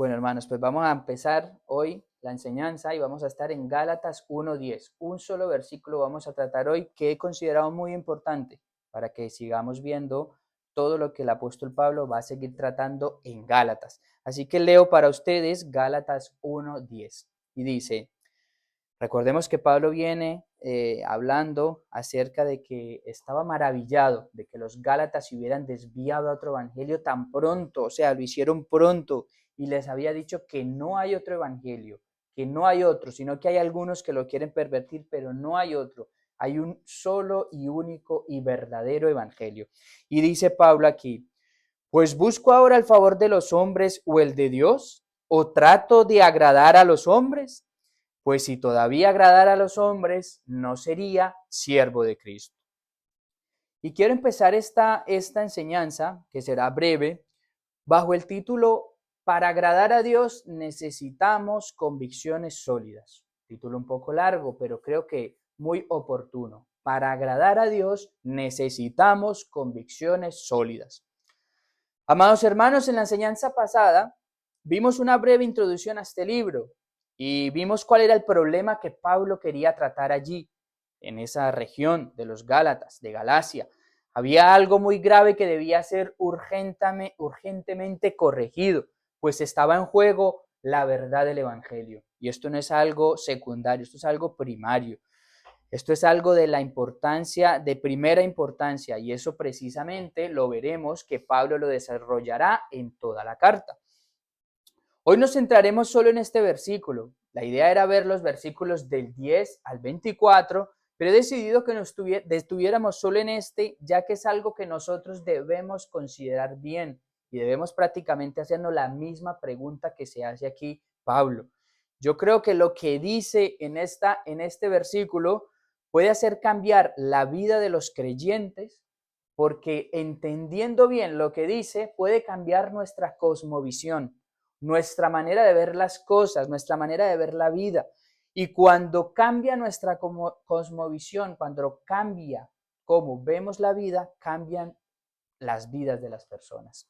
Bueno, hermanos, pues vamos a empezar hoy la enseñanza y vamos a estar en Gálatas 1:10. Un solo versículo vamos a tratar hoy que he considerado muy importante para que sigamos viendo todo lo que el apóstol Pablo va a seguir tratando en Gálatas. Así que leo para ustedes Gálatas 1:10 y dice: recordemos que Pablo viene hablando acerca de que estaba maravillado de que los Gálatas se hubieran desviado a otro evangelio tan pronto, o sea, lo hicieron pronto y les había dicho que no hay otro evangelio, que no hay otro, sino que hay algunos que lo quieren pervertir, pero no hay otro. Hay un solo y único y verdadero evangelio. Y dice Pablo aquí: pues busco ahora el favor de los hombres o el de Dios, o trato de agradar a los hombres. Pues si todavía agradara a los hombres, no sería siervo de Cristo. Y quiero empezar esta enseñanza, que será breve, bajo el título: para agradar a Dios necesitamos convicciones sólidas. Título un poco largo, pero creo que muy oportuno. Para agradar a Dios necesitamos convicciones sólidas. Amados hermanos, en la enseñanza pasada vimos una breve introducción a este libro y vimos cuál era el problema que Pablo quería tratar allí, en esa región de los Gálatas, de Galacia. Había algo muy grave que debía ser urgentemente corregido, pues estaba en juego la verdad del Evangelio. Y esto no es algo secundario, esto es algo primario. Esto es algo de la importancia, de primera importancia, y eso precisamente lo veremos que Pablo lo desarrollará en toda la carta. Hoy nos centraremos solo en este versículo. La idea era ver los versículos del 10 al 24, pero he decidido que nos detuviéramos solo en este, ya que es algo que nosotros debemos considerar bien y debemos prácticamente hacernos la misma pregunta que se hace aquí Pablo. Yo creo que lo que dice en este versículo puede hacer cambiar la vida de los creyentes, porque entendiendo bien lo que dice puede cambiar nuestra cosmovisión, nuestra manera de ver las cosas, nuestra manera de ver la vida. Y cuando cambia nuestra cosmovisión, cuando cambia cómo vemos la vida, cambian las vidas de las personas.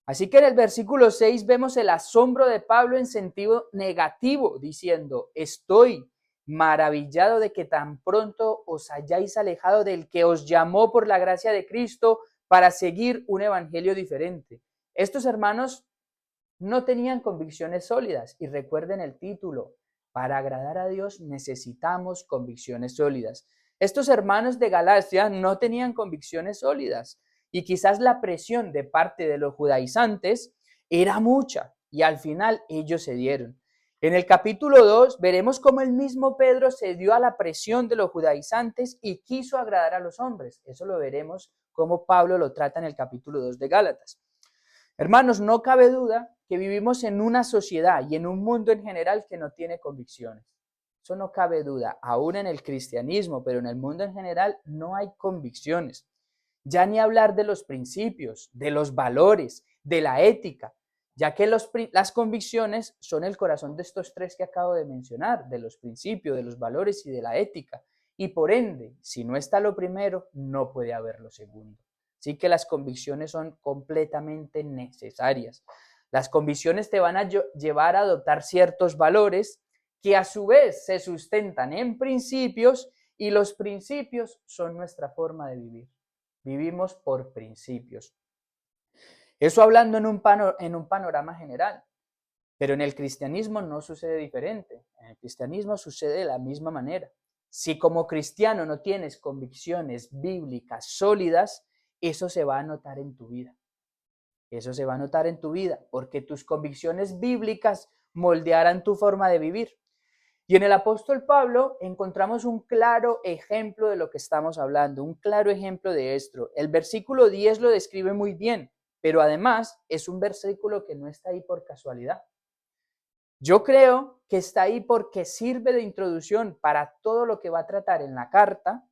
Así que en el versículo 6 vemos el asombro de Pablo en sentido negativo, diciendo: estoy maravillado de que tan pronto os hayáis alejado del que os llamó por la gracia de Cristo para seguir un evangelio diferente. Estos hermanos no tenían convicciones sólidas, y recuerden el título: para agradar a Dios necesitamos convicciones sólidas. Estos hermanos de Galacia no tenían convicciones sólidas, y quizás la presión de parte de los judaizantes era mucha, y al final ellos cedieron. En el capítulo 2 veremos cómo el mismo Pedro cedió a la presión de los judaizantes y quiso agradar a los hombres. Eso lo veremos cómo Pablo lo trata en el capítulo 2 de Gálatas. Hermanos, no cabe duda que vivimos en una sociedad y en un mundo en general que no tiene convicciones. Eso no cabe duda, aún en el cristianismo, pero en el mundo en general no hay convicciones. Ya ni hablar de los principios, de los valores, de la ética, ya que las convicciones son el corazón de estos tres que acabo de mencionar, de los principios, de los valores y de la ética. Y por ende, si no está lo primero, no puede haber lo segundo. Así que las convicciones son completamente necesarias. Las convicciones te van a llevar a adoptar ciertos valores que a su vez se sustentan en principios, y los principios son nuestra forma de vivir. Vivimos por principios. Eso hablando en un panorama general, pero en el cristianismo no sucede diferente. En el cristianismo sucede de la misma manera. Si como cristiano no tienes convicciones bíblicas sólidas, eso se va a notar en tu vida. Eso se va a notar en tu vida, porque tus convicciones bíblicas moldearán tu forma de vivir. Y en el apóstol Pablo encontramos un claro ejemplo de lo que estamos hablando, un claro ejemplo de esto. El versículo 10 lo describe muy bien, pero además es un versículo que no está ahí por casualidad. Yo creo que está ahí porque sirve de introducción para todo lo que va a tratar en la carta,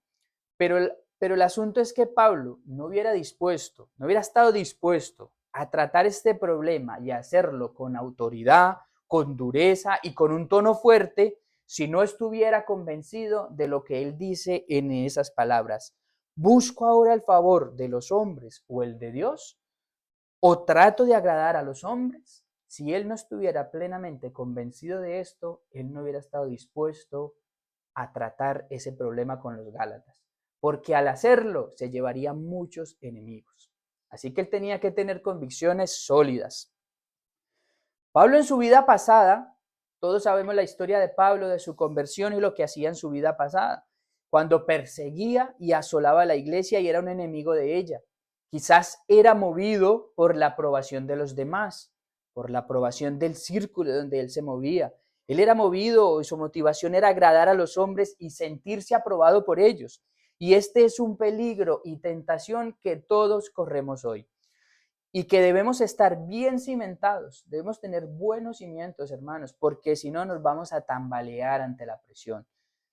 pero el asunto es que Pablo no hubiera estado dispuesto a tratar este problema y a hacerlo con autoridad, con dureza y con un tono fuerte, si no estuviera convencido de lo que él dice en esas palabras. ¿Busco ahora el favor de los hombres o el de Dios? ¿O trato de agradar a los hombres? si él no estuviera plenamente convencido de esto, él no hubiera estado dispuesto a tratar ese problema con los Gálatas, porque al hacerlo se llevaría muchos enemigos. Así que él tenía que tener convicciones sólidas. Pablo en su vida pasada, todos sabemos la historia de Pablo, de su conversión y lo que hacía en su vida pasada, cuando perseguía y asolaba la iglesia y era un enemigo de ella. Quizás era movido por la aprobación de los demás, por la aprobación del círculo donde él se movía. Él era movido y su motivación era agradar a los hombres y sentirse aprobado por ellos. Y este es un peligro y tentación que todos corremos hoy. Y que debemos estar bien cimentados, debemos tener buenos cimientos, hermanos, porque si no nos vamos a tambalear ante la presión.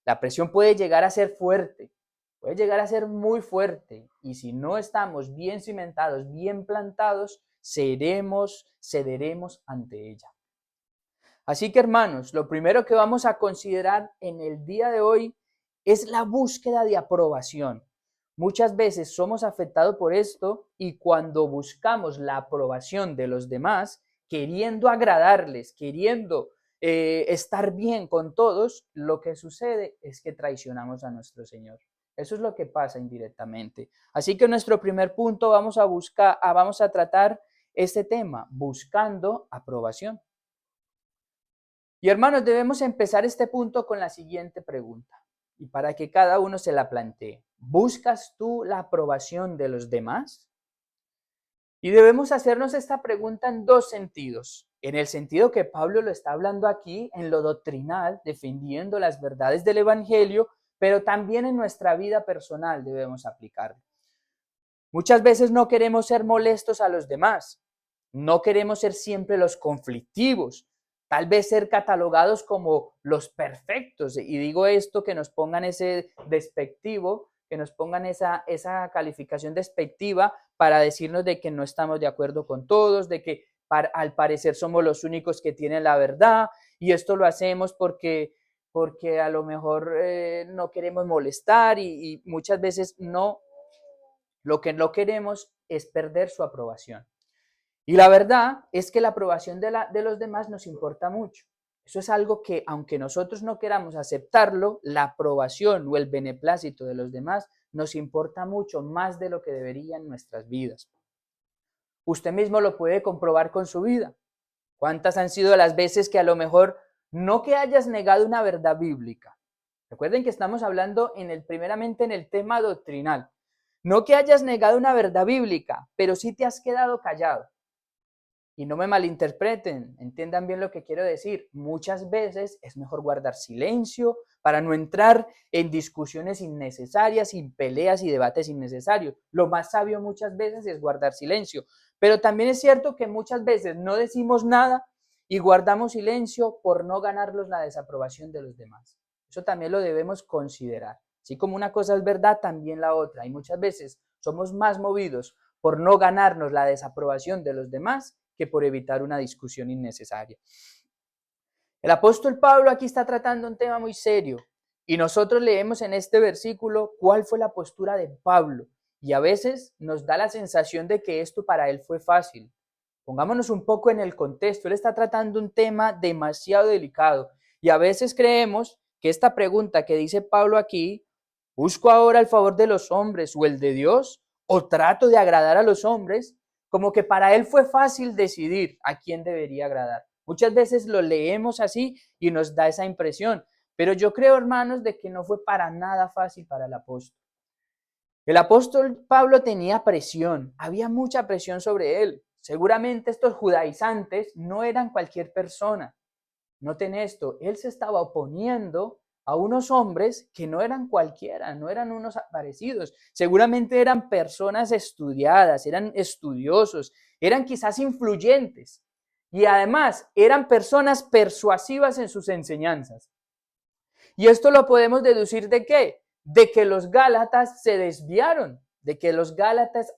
La presión puede llegar a ser fuerte, puede llegar a ser muy fuerte, y si no estamos bien cimentados, bien plantados, cederemos ante ella. Así que, hermanos, lo primero que vamos a considerar en el día de hoy es la búsqueda de aprobación. Muchas veces somos afectados por esto y cuando buscamos la aprobación de los demás, queriendo agradarles, queriendo estar bien con todos, lo que sucede es que traicionamos a nuestro Señor. Eso es lo que pasa indirectamente. Así que en nuestro primer punto vamos a tratar este tema, buscando aprobación. Y hermanos, debemos empezar este punto con la siguiente pregunta, y para que cada uno se la plantee. ¿Buscas tú la aprobación de los demás? Y debemos hacernos esta pregunta en dos sentidos. En el sentido que Pablo lo está hablando aquí, en lo doctrinal, defendiendo las verdades del Evangelio, pero también en nuestra vida personal debemos aplicarlo. Muchas veces no queremos ser molestos a los demás, no queremos ser siempre los conflictivos, tal vez ser catalogados como los perfectos. Y digo esto, que nos pongan ese despectivo, que nos pongan esa calificación despectiva para decirnos de que no estamos de acuerdo con todos, de que al parecer somos los únicos que tienen la verdad, y esto lo hacemos porque a lo mejor no queremos molestar y muchas veces no. Lo que no queremos es perder su aprobación. Y la verdad es que la aprobación de los demás nos importa mucho. Eso es algo que, aunque nosotros no queramos aceptarlo, la aprobación o el beneplácito de los demás nos importa mucho más de lo que debería en nuestras vidas. Usted mismo lo puede comprobar con su vida. ¿Cuántas han sido las veces que a lo mejor no que hayas negado una verdad bíblica? Recuerden que estamos hablando primeramente en el tema doctrinal. No que hayas negado una verdad bíblica, pero sí te has quedado callado. Y no me malinterpreten, entiendan bien lo que quiero decir. Muchas veces es mejor guardar silencio para no entrar en discusiones innecesarias, sin peleas y debates innecesarios. Lo más sabio muchas veces es guardar silencio. Pero también es cierto que muchas veces no decimos nada y guardamos silencio por no ganarnos la desaprobación de los demás. Eso también lo debemos considerar. Así como una cosa es verdad, también la otra. Y muchas veces somos más movidos por no ganarnos la desaprobación de los demás que por evitar una discusión innecesaria. El apóstol Pablo aquí está tratando un tema muy serio y nosotros leemos en este versículo cuál fue la postura de Pablo y a veces nos da la sensación de que esto para él fue fácil. Pongámonos un poco en el contexto, él está tratando un tema demasiado delicado y a veces creemos que esta pregunta que dice Pablo aquí, ¿busco ahora el favor de los hombres o el de Dios? ¿O trato de agradar a los hombres? Como que para él fue fácil decidir a quién debería agradar. Muchas veces lo leemos así y nos da esa impresión, pero yo creo, hermanos, de que no fue para nada fácil para el apóstol. El apóstol Pablo tenía presión, había mucha presión sobre él. Seguramente estos judaizantes no eran cualquier persona. Noten esto, él se estaba oponiendo a unos hombres que no eran cualquiera, no eran unos aparecidos. Seguramente eran personas estudiadas, eran estudiosos, eran quizás influyentes y además eran personas persuasivas en sus enseñanzas. Y esto lo podemos deducir ¿de qué? De que los gálatas se desviaron, de que los gálatas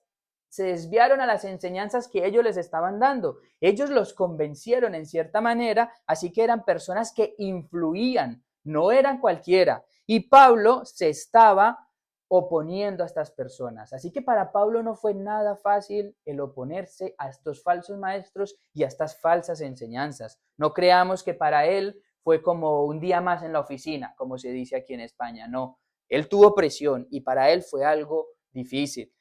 se desviaron a las enseñanzas que ellos les estaban dando. Ellos los convencieron en cierta manera, así que eran personas que influían, no eran cualquiera. Y Pablo se estaba oponiendo a estas personas. Así que para Pablo no fue nada fácil el oponerse a estos falsos maestros y a estas falsas enseñanzas. No creamos que para él fue como un día más en la oficina, como se dice aquí en España. No, él tuvo presión y para él fue algo difícil.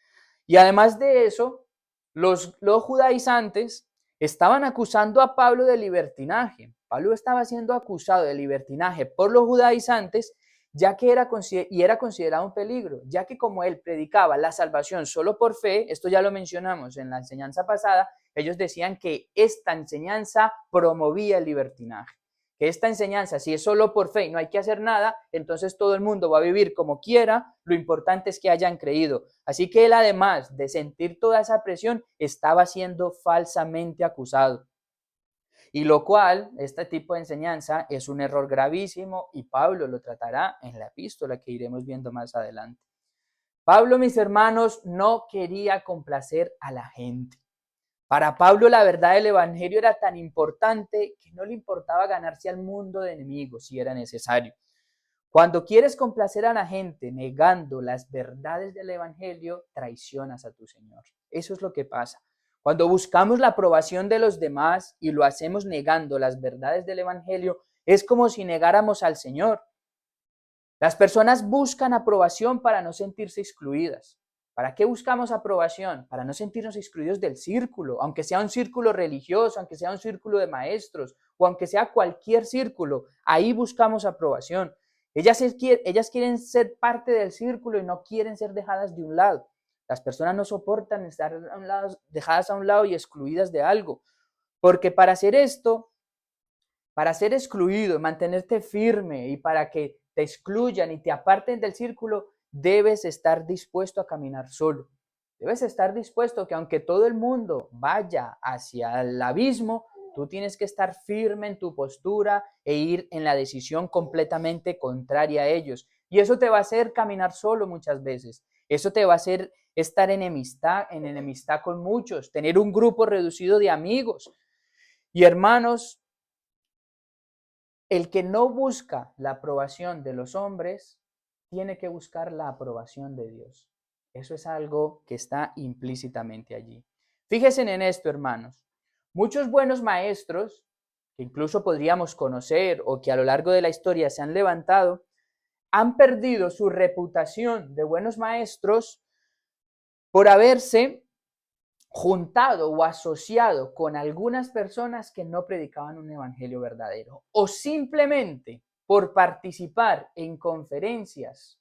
Y además de eso, los judaizantes estaban acusando a Pablo de libertinaje. Pablo estaba siendo acusado de libertinaje por los judaizantes, ya que era considerado un peligro, ya que como él predicaba la salvación solo por fe, esto ya lo mencionamos en la enseñanza pasada, ellos decían que esta enseñanza promovía el libertinaje. Que esta enseñanza, si es solo por fe y no hay que hacer nada, entonces todo el mundo va a vivir como quiera, lo importante es que hayan creído. Así que él, además de sentir toda esa presión, estaba siendo falsamente acusado. Y lo cual, este tipo de enseñanza es un error gravísimo y Pablo lo tratará en la epístola que iremos viendo más adelante. Pablo, mis hermanos, no quería complacer a la gente. Para Pablo la verdad del evangelio era tan importante que no le importaba ganarse al mundo de enemigos si era necesario. Cuando quieres complacer a la gente negando las verdades del evangelio, traicionas a tu Señor. Eso es lo que pasa. Cuando buscamos la aprobación de los demás y lo hacemos negando las verdades del evangelio, es como si negáramos al Señor. Las personas buscan aprobación para no sentirse excluidas. ¿Para qué buscamos aprobación? Para no sentirnos excluidos del círculo, aunque sea un círculo religioso, aunque sea un círculo de maestros o aunque sea cualquier círculo, ahí buscamos aprobación. Ellas quieren ser parte del círculo y no quieren ser dejadas de un lado. Las personas no soportan estar dejadas a un lado y excluidas de algo, porque para hacer esto, para ser excluido, mantenerte firme y para que te excluyan y te aparten del círculo, debes estar dispuesto a caminar solo. Debes estar dispuesto que aunque todo el mundo vaya hacia el abismo, tú tienes que estar firme en tu postura e ir en la decisión completamente contraria a ellos. Y eso te va a hacer caminar solo muchas veces. Eso te va a hacer estar en enemistad con muchos, tener un grupo reducido de amigos. Y hermanos, el que no busca la aprobación de los hombres, tiene que buscar la aprobación de Dios. Eso es algo que está implícitamente allí. Fíjense en esto, hermanos. Muchos buenos maestros, que incluso podríamos conocer o que a lo largo de la historia se han levantado, han perdido su reputación de buenos maestros por haberse juntado o asociado con algunas personas que no predicaban un evangelio verdadero o simplemente por participar en conferencias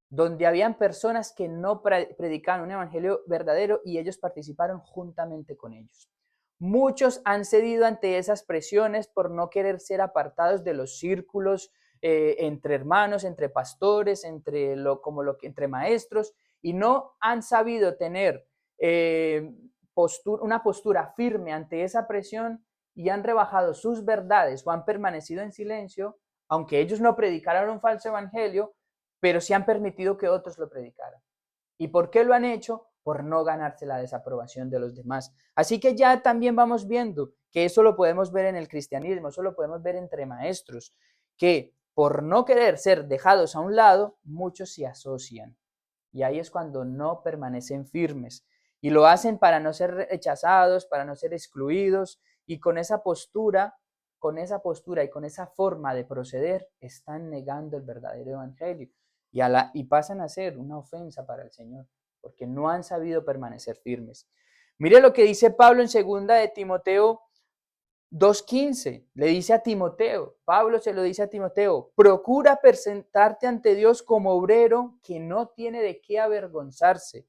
donde habían personas que no predicaban un evangelio verdadero y ellos participaron juntamente con ellos. Muchos han cedido ante esas presiones por no querer ser apartados de los círculos entre hermanos, entre pastores, entre maestros, y no han sabido tener una postura firme ante esa presión y han rebajado sus verdades o han permanecido en silencio, aunque ellos no predicaron un falso evangelio, pero sí han permitido que otros lo predicaran. ¿Y por qué lo han hecho? Por no ganarse la desaprobación de los demás. Así que ya también vamos viendo que eso lo podemos ver en el cristianismo, eso lo podemos ver entre maestros, que por no querer ser dejados a un lado, muchos se asocian. Y ahí es cuando no permanecen firmes. Y lo hacen para no ser rechazados, para no ser excluidos. Y con esa postura y con esa forma de proceder, están negando el verdadero evangelio. Y pasan a ser una ofensa para el Señor, porque no han sabido permanecer firmes. Mire lo que dice Pablo en 2 de Timoteo 2:15, le dice a Timoteo, Pablo se lo dice a Timoteo, procura presentarte ante Dios como obrero que no tiene de qué avergonzarse,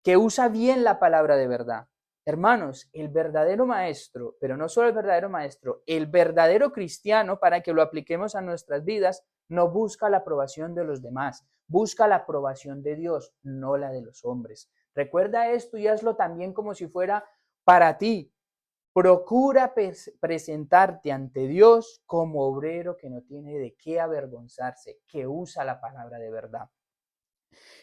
que usa bien la palabra de verdad. Hermanos, el verdadero maestro, pero no solo el verdadero maestro, el verdadero cristiano, para que lo apliquemos a nuestras vidas, no busca la aprobación de los demás, busca la aprobación de Dios, no la de los hombres. Recuerda esto y hazlo también como si fuera para ti. Procura presentarte ante Dios como obrero que no tiene de qué avergonzarse, que usa la palabra de verdad.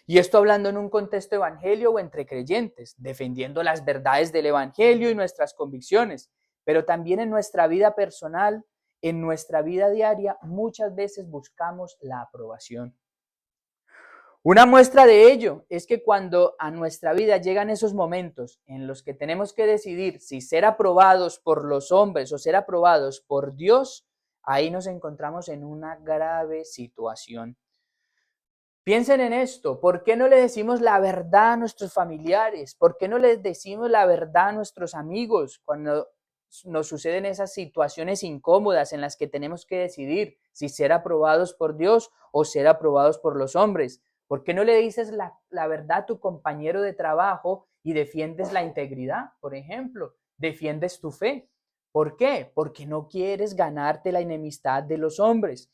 Y esto hablando en un contexto evangelio o entre creyentes, defendiendo las verdades del evangelio y nuestras convicciones, pero también en nuestra vida personal, en nuestra vida diaria, muchas veces buscamos la aprobación. Una muestra de ello es que cuando a nuestra vida llegan esos momentos en los que tenemos que decidir si ser aprobados por los hombres o ser aprobados por Dios, ahí nos encontramos en una grave situación. Piensen en esto, ¿por qué no le decimos la verdad a nuestros familiares? ¿Por qué no les decimos la verdad a nuestros amigos cuando nos suceden esas situaciones incómodas en las que tenemos que decidir si ser aprobados por Dios o ser aprobados por los hombres? ¿Por qué no le dices la verdad a tu compañero de trabajo y defiendes la integridad, por ejemplo? Defiendes tu fe. ¿Por qué? Porque no quieres ganarte la enemistad de los hombres.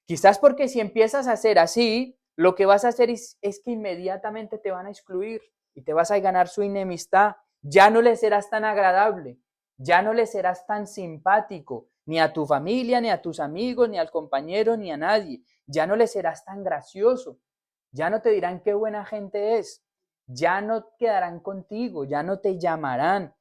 Quizás porque si empiezas a hacer así, lo que vas a hacer es que inmediatamente te van a excluir y te vas a ganar su enemistad. Ya no le serás tan agradable, ya no le serás tan simpático, ni a tu familia, ni a tus amigos, ni al compañero, ni a nadie. Ya no le serás tan gracioso, ya no te dirán qué buena gente es, ya no quedarán contigo, ya no te llamarán,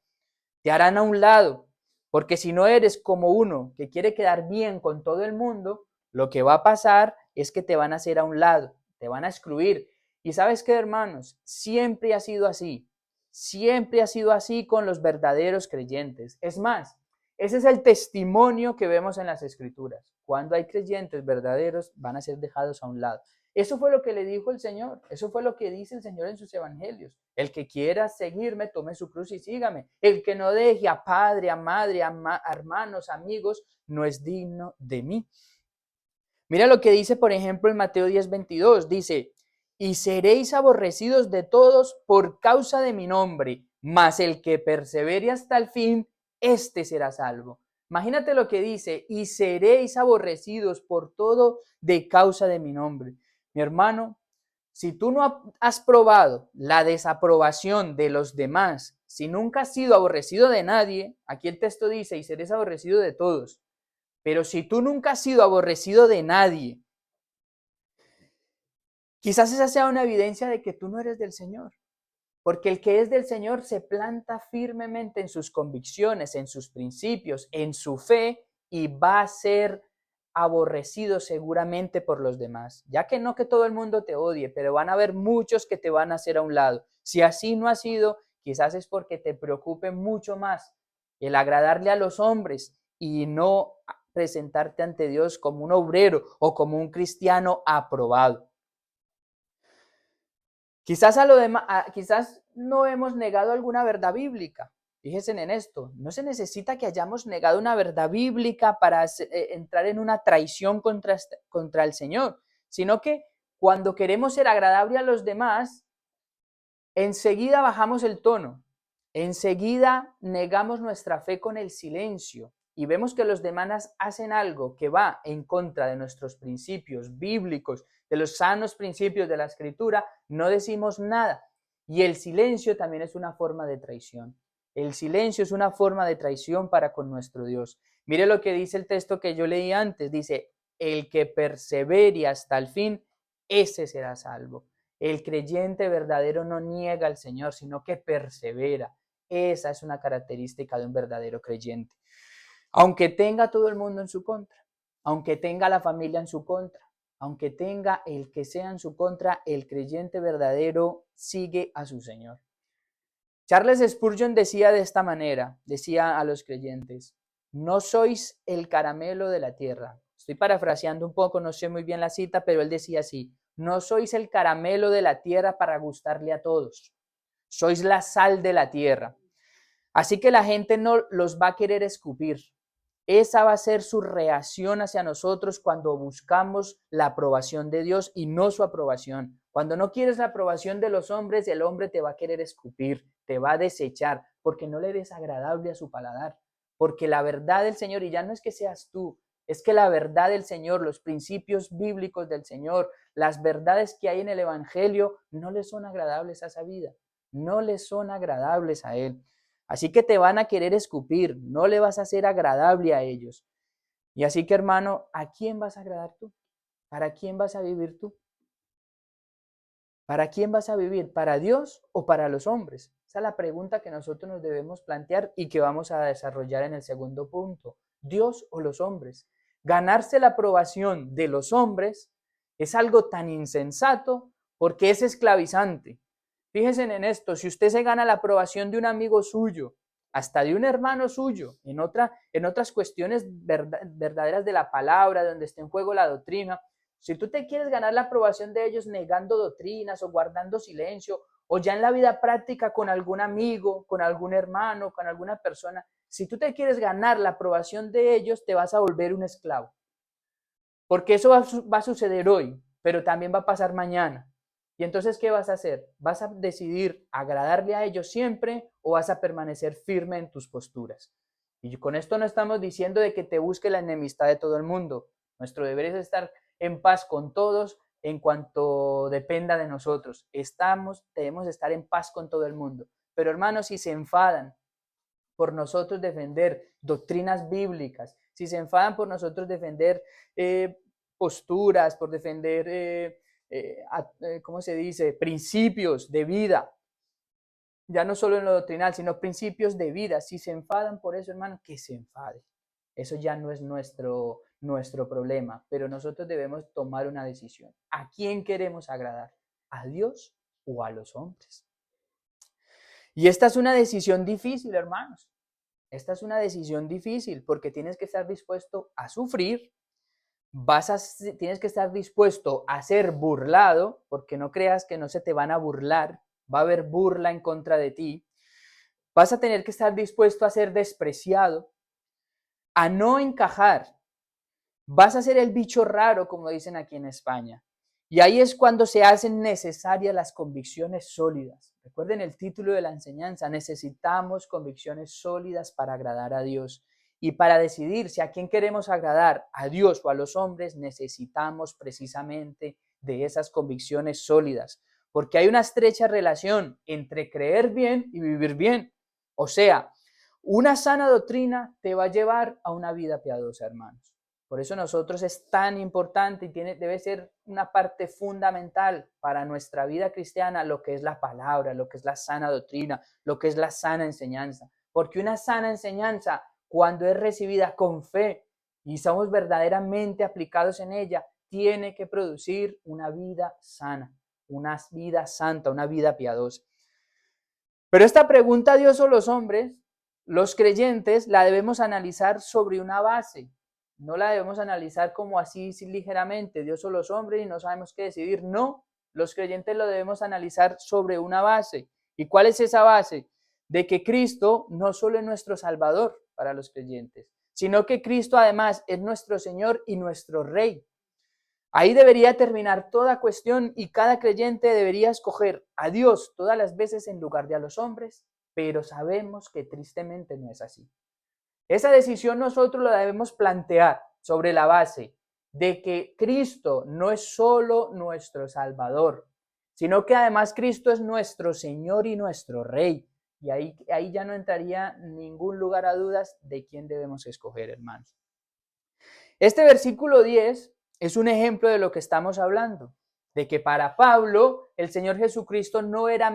te harán a un lado, porque si no eres como uno que quiere quedar bien con todo el mundo, lo que va a pasar es que te van a hacer a un lado, te van a excluir. Y sabes qué, hermanos, siempre ha sido así con los verdaderos creyentes. Es más, ese es el testimonio que vemos en las Escrituras. Cuando hay creyentes verdaderos, van a ser dejados a un lado. Eso fue lo que le dijo el Señor, eso fue lo que dice el Señor en sus evangelios. El que quiera seguirme, tome su cruz y sígame. El que no deje a padre, a madre, a hermanos, amigos, no es digno de mí. Mira lo que dice, por ejemplo, en Mateo 10:22. Dice, y seréis aborrecidos de todos por causa de mi nombre, mas el que persevere hasta el fin, éste será salvo. Imagínate lo que dice, y seréis aborrecidos por todo de causa de mi nombre. Mi hermano, si tú no has probado la desaprobación de los demás, si nunca has sido aborrecido de nadie, aquí el texto dice, y seréis aborrecido de todos. Pero si tú nunca has sido aborrecido de nadie, quizás esa sea una evidencia de que tú no eres del Señor. Porque el que es del Señor se planta firmemente en sus convicciones, en sus principios, en su fe y va a ser aborrecido seguramente por los demás. Ya que no que todo el mundo te odie, pero van a haber muchos que te van a hacer a un lado. Si así no ha sido, quizás es porque te preocupe mucho más el agradarle a los hombres y no presentarte ante Dios como un obrero o como un cristiano aprobado. Quizás quizás no hemos negado alguna verdad bíblica. Fíjense en esto, no se necesita que hayamos negado una verdad bíblica para entrar en una traición contra el Señor, sino que cuando queremos ser agradable a los demás, enseguida bajamos el tono, enseguida negamos nuestra fe con el silencio y vemos que los demás hacen algo que va en contra de nuestros principios bíblicos, de los sanos principios de la Escritura, no decimos nada. Y el silencio también es una forma de traición. El silencio es una forma de traición para con nuestro Dios. Mire lo que dice el texto que yo leí antes. Dice, el que persevere hasta el fin, ese será salvo. El creyente verdadero no niega al Señor, sino que persevera. Esa es una característica de un verdadero creyente. Aunque tenga todo el mundo en su contra, aunque tenga la familia en su contra, aunque tenga el que sea en su contra, el creyente verdadero sigue a su Señor. Charles Spurgeon decía de esta manera, decía a los creyentes, no sois el caramelo de la tierra. Estoy parafraseando un poco, no sé muy bien la cita, pero él decía así, no sois el caramelo de la tierra para gustarle a todos, sois la sal de la tierra. Así que la gente no los va a querer escupir. Esa va a ser su reacción hacia nosotros cuando buscamos la aprobación de Dios y no su aprobación. Cuando no quieres la aprobación de los hombres, el hombre te va a querer escupir, te va a desechar, porque no le eres agradable a su paladar. Porque la verdad del Señor, y ya no es que seas tú, es que la verdad del Señor, los principios bíblicos del Señor, las verdades que hay en el Evangelio, no le son agradables a esa vida, no le son agradables a Él. Así que te van a querer escupir, no le vas a ser agradable a ellos. Y así que, hermano, ¿a quién vas a agradar tú? ¿Para quién vas a vivir tú? ¿Para quién vas a vivir? ¿Para Dios o para los hombres? Esa es la pregunta que nosotros nos debemos plantear y que vamos a desarrollar en el segundo punto. ¿Dios o los hombres? Ganarse la aprobación de los hombres es algo tan insensato porque es esclavizante. Fíjense en esto, si usted se gana la aprobación de un amigo suyo, hasta de un hermano suyo, en otras cuestiones verdaderas de la palabra, donde esté en juego la doctrina, si tú te quieres ganar la aprobación de ellos negando doctrinas o guardando silencio, o ya en la vida práctica con algún amigo, con algún hermano, con alguna persona, si tú te quieres ganar la aprobación de ellos, te vas a volver un esclavo. Porque eso va a suceder hoy, pero también va a pasar mañana. Y entonces, ¿qué vas a hacer? ¿Vas a decidir agradarle a ellos siempre o vas a permanecer firme en tus posturas? Y con esto no estamos diciendo de que te busque la enemistad de todo el mundo. Nuestro deber es estar en paz con todos en cuanto dependa de nosotros. Debemos estar en paz con todo el mundo. Pero hermanos, si se enfadan por nosotros defender doctrinas bíblicas, si se enfadan por nosotros defender posturas, por defender, ¿cómo se dice?, principios de vida, ya no solo en lo doctrinal, sino principios de vida. Si se enfadan por eso, hermano, que se enfade. Eso ya no es nuestro problema, pero nosotros debemos tomar una decisión. ¿A quién queremos agradar? ¿A Dios o a los hombres? Y esta es una decisión difícil, hermanos. Esta es una decisión difícil porque tienes que estar dispuesto a sufrir, tienes que estar dispuesto a ser burlado, porque no creas que no se te van a burlar, va a haber burla en contra de ti. Vas a tener que estar dispuesto a ser despreciado, a no encajar. Vas a ser el bicho raro, como dicen aquí en España. Y ahí es cuando se hacen necesarias las convicciones sólidas. Recuerden el título de la enseñanza, necesitamos convicciones sólidas para agradar a Dios. Y para decidir si a quién queremos agradar, a Dios o a los hombres, necesitamos precisamente de esas convicciones sólidas. Porque hay una estrecha relación entre creer bien y vivir bien. O sea, una sana doctrina te va a llevar a una vida piadosa, hermanos. Por eso nosotros es tan importante y debe ser una parte fundamental para nuestra vida cristiana lo que es la palabra, lo que es la sana doctrina, lo que es la sana enseñanza. Porque una sana enseñanza, cuando es recibida con fe y somos verdaderamente aplicados en ella, tiene que producir una vida sana, una vida santa, una vida piadosa. Pero esta pregunta, ¿Dios o los hombres? Los creyentes la debemos analizar sobre una base. No la debemos analizar como así ligeramente, Dios o los hombres, y no sabemos qué decidir. No, los creyentes lo debemos analizar sobre una base. ¿Y cuál es esa base? De que Cristo no solo es nuestro Salvador para los creyentes, sino que Cristo además es nuestro Señor y nuestro Rey. Ahí debería terminar toda cuestión y cada creyente debería escoger a Dios todas las veces en lugar de a los hombres, pero sabemos que tristemente no es así. Esa decisión nosotros la debemos plantear sobre la base de que Cristo no es solo nuestro Salvador, sino que además Cristo es nuestro Señor y nuestro Rey. Y ahí ya no entraría ningún lugar a dudas de quién debemos escoger, hermanos. Este versículo 10 es un ejemplo de lo que estamos hablando, de que para Pablo el Señor Jesucristo no era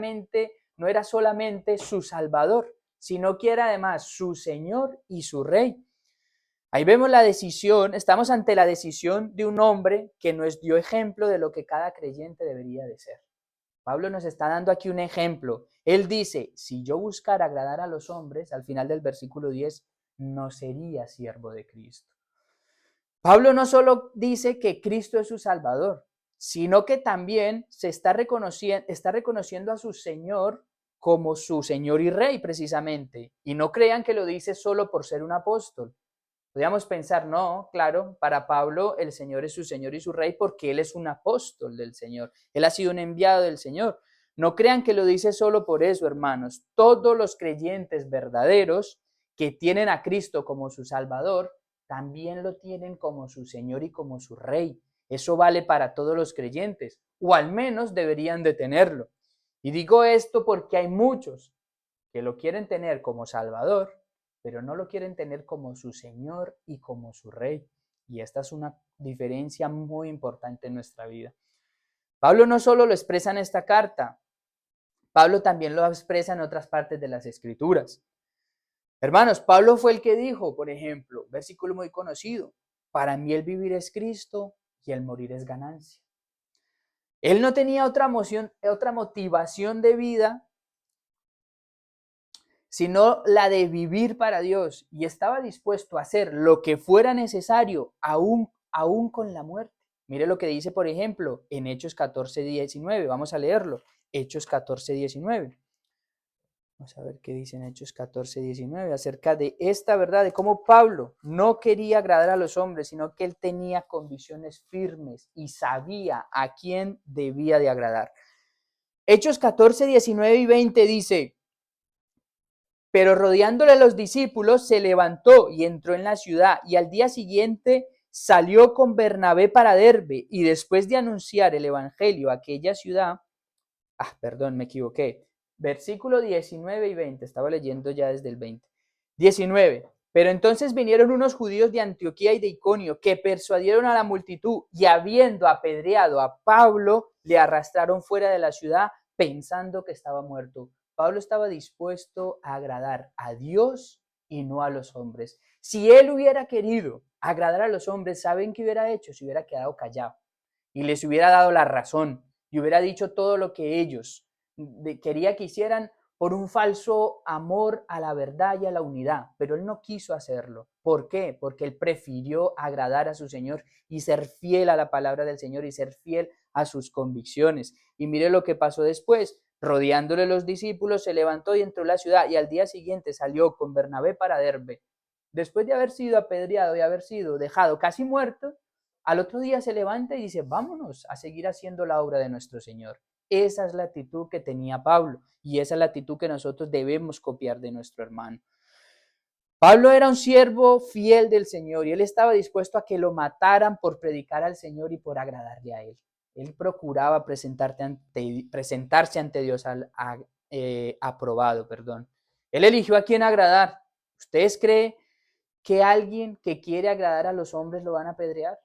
solamente su Salvador, sino que era además su Señor y su Rey. Ahí vemos la decisión, estamos ante la decisión de un hombre que nos dio ejemplo de lo que cada creyente debería de ser. Pablo nos está dando aquí un ejemplo. Él dice, si yo buscara agradar a los hombres, al final del versículo 10, no sería siervo de Cristo. Pablo no solo dice que Cristo es su Salvador, sino que también está reconociendo a su Señor como su Señor y Rey, precisamente. Y no crean que lo dice solo por ser un apóstol. Podríamos pensar, no, claro, para Pablo el Señor es su Señor y su Rey porque Él es un apóstol del Señor. Él ha sido un enviado del Señor. No crean que lo dice solo por eso, hermanos. Todos los creyentes verdaderos que tienen a Cristo como su Salvador, también lo tienen como su Señor y como su Rey. Eso vale para todos los creyentes, o al menos deberían de tenerlo. Y digo esto porque hay muchos que lo quieren tener como Salvador, pero no lo quieren tener como su Señor y como su Rey. Y esta es una diferencia muy importante en nuestra vida. Pablo no solo lo expresa en esta carta, Pablo también lo expresa en otras partes de las Escrituras. Hermanos, Pablo fue el que dijo, por ejemplo, versículo muy conocido, para mí el vivir es Cristo y el morir es ganancia. Él no tenía otra motivación de vida, sino la de vivir para Dios, y estaba dispuesto a hacer lo que fuera necesario, aún con la muerte. Mire lo que dice, por ejemplo, en Hechos 14:19. Vamos a leerlo. Hechos 14:19. Vamos a ver qué dice en Hechos 14:19 acerca de esta verdad, de cómo Pablo no quería agradar a los hombres, sino que él tenía convicciones firmes y sabía a quién debía de agradar. Hechos 14:19 y 20 dice: pero rodeándole a los discípulos, se levantó y entró en la ciudad, y al día siguiente salió con Bernabé para Derbe, y después de anunciar el evangelio a aquella ciudad, me equivoqué, versículo 19 y 20, estaba leyendo ya desde el 20. 19. Pero entonces vinieron unos judíos de Antioquía y de Iconio que persuadieron a la multitud, y habiendo apedreado a Pablo, le arrastraron fuera de la ciudad pensando que estaba muerto. Pablo estaba dispuesto a agradar a Dios y no a los hombres. Si él hubiera querido agradar a los hombres, ¿saben qué hubiera hecho? Se hubiera quedado callado y les hubiera dado la razón y hubiera dicho todo lo que ellos quería que hicieran por un falso amor a la verdad y a la unidad, pero él no quiso hacerlo. ¿Por qué? Porque él prefirió agradar a su Señor y ser fiel a la palabra del Señor y ser fiel a sus convicciones. Y mire lo que pasó después. Rodeándole los discípulos, se levantó y entró a la ciudad, y al día siguiente salió con Bernabé para Derbe. Después de haber sido apedreado y haber sido dejado casi muerto, al otro día se levanta y dice: vámonos a seguir haciendo la obra de nuestro Señor. Esa es la actitud que tenía Pablo, y esa es la actitud que nosotros debemos copiar de nuestro hermano. Pablo era un siervo fiel del Señor, y él estaba dispuesto a que lo mataran por predicar al Señor y por agradarle a él. Él procuraba presentarse ante Dios aprobado. Él eligió a quién agradar. ¿Ustedes creen que alguien que quiere agradar a los hombres lo van a apedrear?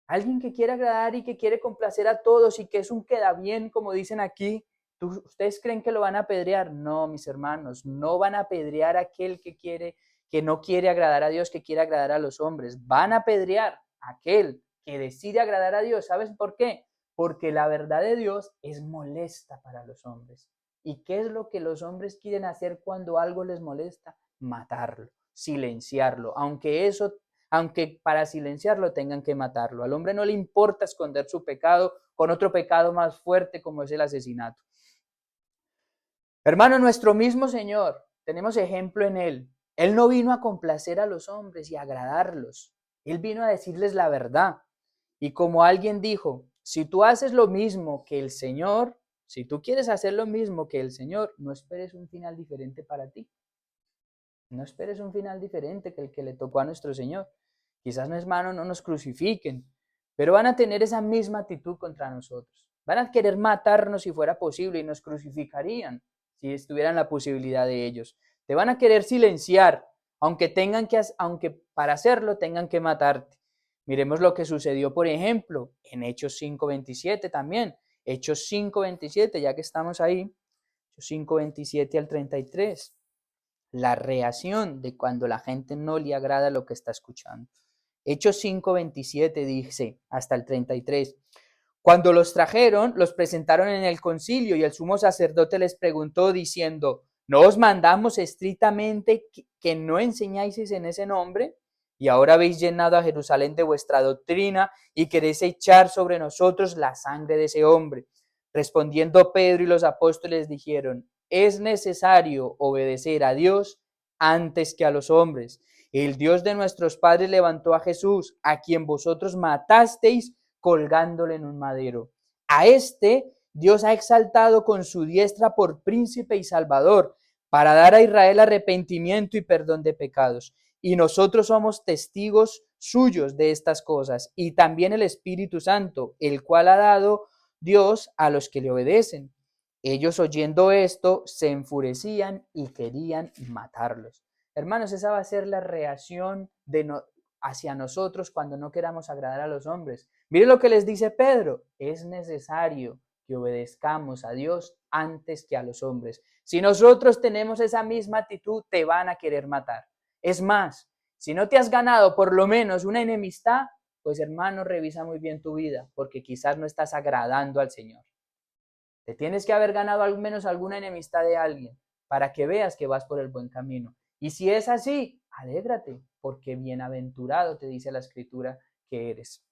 Alguien que quiere agradar y que quiere complacer a todos y que es un queda bien, como dicen aquí, ¿ustedes creen que lo van a apedrear? No, mis hermanos, no van a apedrear a aquel que no quiere agradar a Dios, que quiere agradar a los hombres. Van a apedrear a aquel que decide agradar a Dios. ¿Sabes por qué? Porque la verdad de Dios es molesta para los hombres. ¿Y qué es lo que los hombres quieren hacer cuando algo les molesta? Matarlo, silenciarlo, aunque para silenciarlo tengan que matarlo. Al hombre no le importa esconder su pecado con otro pecado más fuerte como es el asesinato. Hermano, nuestro mismo Señor, tenemos ejemplo en Él. Él no vino a complacer a los hombres y a agradarlos. Él vino a decirles la verdad. Y como alguien dijo, si tú haces lo mismo que el Señor, si tú quieres hacer lo mismo que el Señor, no esperes un final diferente para ti. No esperes un final diferente que el que le tocó a nuestro Señor. Quizás, hermano, no nos crucifiquen, pero van a tener esa misma actitud contra nosotros. Van a querer matarnos si fuera posible y nos crucificarían si estuvieran la posibilidad de ellos. Te van a querer silenciar, aunque para hacerlo tengan que matarte. Miremos lo que sucedió, por ejemplo, en Hechos 5:27 también. Hechos 5:27, ya que estamos ahí. Hechos 5:27 al 33. La reacción de cuando la gente no le agrada lo que está escuchando. Hechos 5:27 dice hasta el 33. Cuando los trajeron, los presentaron en el concilio, y el sumo sacerdote les preguntó diciendo: ¿no os mandamos estrictamente que no enseñáis en ese nombre? Y ahora habéis llenado a Jerusalén de vuestra doctrina y queréis echar sobre nosotros la sangre de ese hombre. Respondiendo Pedro y los apóstoles dijeron: es necesario obedecer a Dios antes que a los hombres. El Dios de nuestros padres levantó a Jesús, a quien vosotros matasteis colgándole en un madero. A este Dios ha exaltado con su diestra por príncipe y salvador, para dar a Israel arrepentimiento y perdón de pecados. Y nosotros somos testigos suyos de estas cosas, y también el Espíritu Santo, el cual ha dado Dios a los que le obedecen. Ellos, oyendo esto, se enfurecían y querían matarlos. Hermanos, esa va a ser la reacción hacia nosotros cuando no queramos agradar a los hombres. Mire lo que les dice Pedro: es necesario que obedezcamos a Dios antes que a los hombres. Si nosotros tenemos esa misma actitud, te van a querer matar. Es más, si no te has ganado por lo menos una enemistad, pues hermano, revisa muy bien tu vida, porque quizás no estás agradando al Señor. Te tienes que haber ganado al menos alguna enemistad de alguien para que veas que vas por el buen camino. Y si es así, alégrate, porque bienaventurado te dice la Escritura que eres.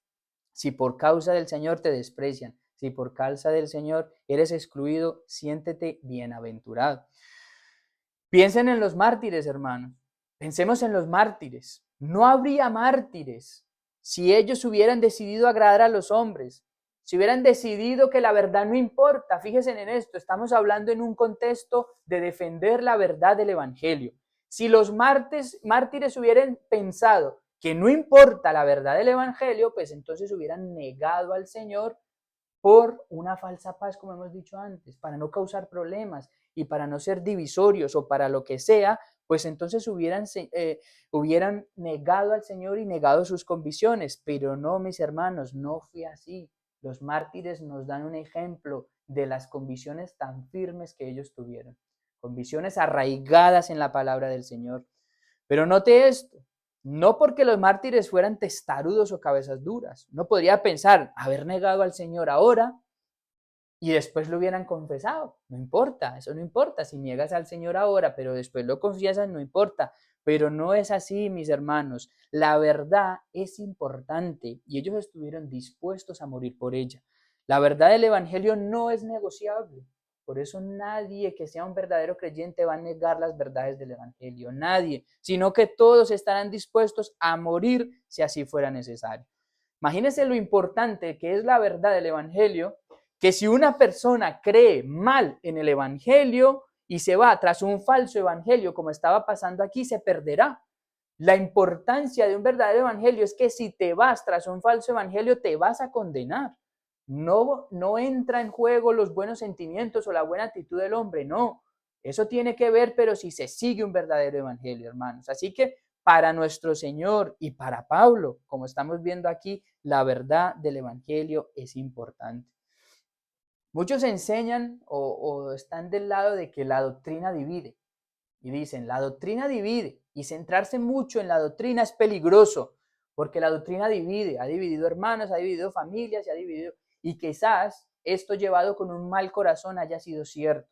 Si por causa del Señor te desprecian, si por causa del Señor eres excluido, siéntete bienaventurado. Piensen en los mártires, hermanos. Pensemos en los mártires. No habría mártires si ellos hubieran decidido agradar a los hombres, si hubieran decidido que la verdad no importa. Fíjense en esto, estamos hablando en un contexto de defender la verdad del Evangelio. Si los mártires hubieran pensado que no importa la verdad del Evangelio, pues entonces hubieran negado al Señor por una falsa paz, como hemos dicho antes, para no causar problemas y para no ser divisorios o para lo que sea, pues entonces hubieran negado al Señor y negado sus convicciones. Pero no, mis hermanos, no fue así. Los mártires nos dan un ejemplo de las convicciones tan firmes que ellos tuvieron, convicciones arraigadas en la palabra del Señor. Pero note esto, no porque los mártires fueran testarudos o cabezas duras. No podría pensar haber negado al Señor ahora y después lo hubieran confesado. No importa, eso no importa. Si niegas al Señor ahora, pero después lo confiesas, no importa. Pero no es así, mis hermanos. La verdad es importante y ellos estuvieron dispuestos a morir por ella. La verdad del Evangelio no es negociable. Por eso nadie que sea un verdadero creyente va a negar las verdades del Evangelio. Nadie, sino que todos estarán dispuestos a morir si así fuera necesario. Imagínense lo importante que es la verdad del Evangelio, que si una persona cree mal en el Evangelio y se va tras un falso Evangelio, como estaba pasando aquí, se perderá. La importancia de un verdadero Evangelio es que si te vas tras un falso Evangelio, te vas a condenar. No entra en juego los buenos sentimientos o la buena actitud del hombre, no. Eso tiene que ver, pero si se sigue un verdadero Evangelio, hermanos. Así que para nuestro Señor y para Pablo, como estamos viendo aquí, la verdad del Evangelio es importante. Muchos enseñan o están del lado de que la doctrina divide. Y dicen, la doctrina divide. Y centrarse mucho en la doctrina es peligroso, porque la doctrina divide. Ha dividido hermanos, ha dividido familias, ha dividido. Y quizás esto llevado con un mal corazón haya sido cierto.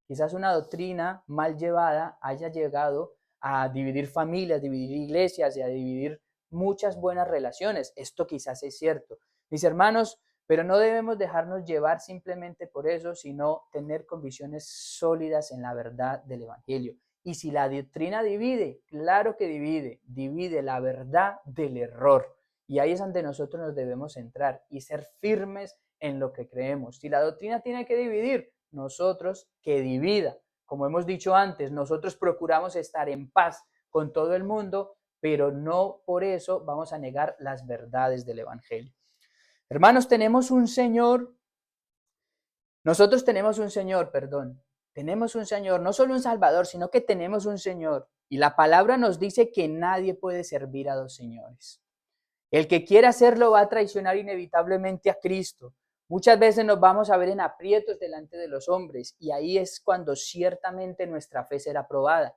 Quizás una doctrina mal llevada haya llegado a dividir familias, dividir iglesias y a dividir muchas buenas relaciones. Esto quizás es cierto. Mis hermanos, pero no debemos dejarnos llevar simplemente por eso, sino tener convicciones sólidas en la verdad del Evangelio. Y si la doctrina divide, claro que divide la verdad del error. Y ahí es donde nosotros nos debemos centrar y ser firmes en lo que creemos. Si la doctrina tiene que dividir, nosotros que divida. Como hemos dicho antes, nosotros procuramos estar en paz con todo el mundo, pero no por eso vamos a negar las verdades del Evangelio. Hermanos, nosotros tenemos un Señor, tenemos un Señor, no solo un Salvador, sino que tenemos un Señor. Y la palabra nos dice que nadie puede servir a dos señores. El que quiera hacerlo va a traicionar inevitablemente a Cristo. Muchas veces nos vamos a ver en aprietos delante de los hombres y ahí es cuando ciertamente nuestra fe será probada.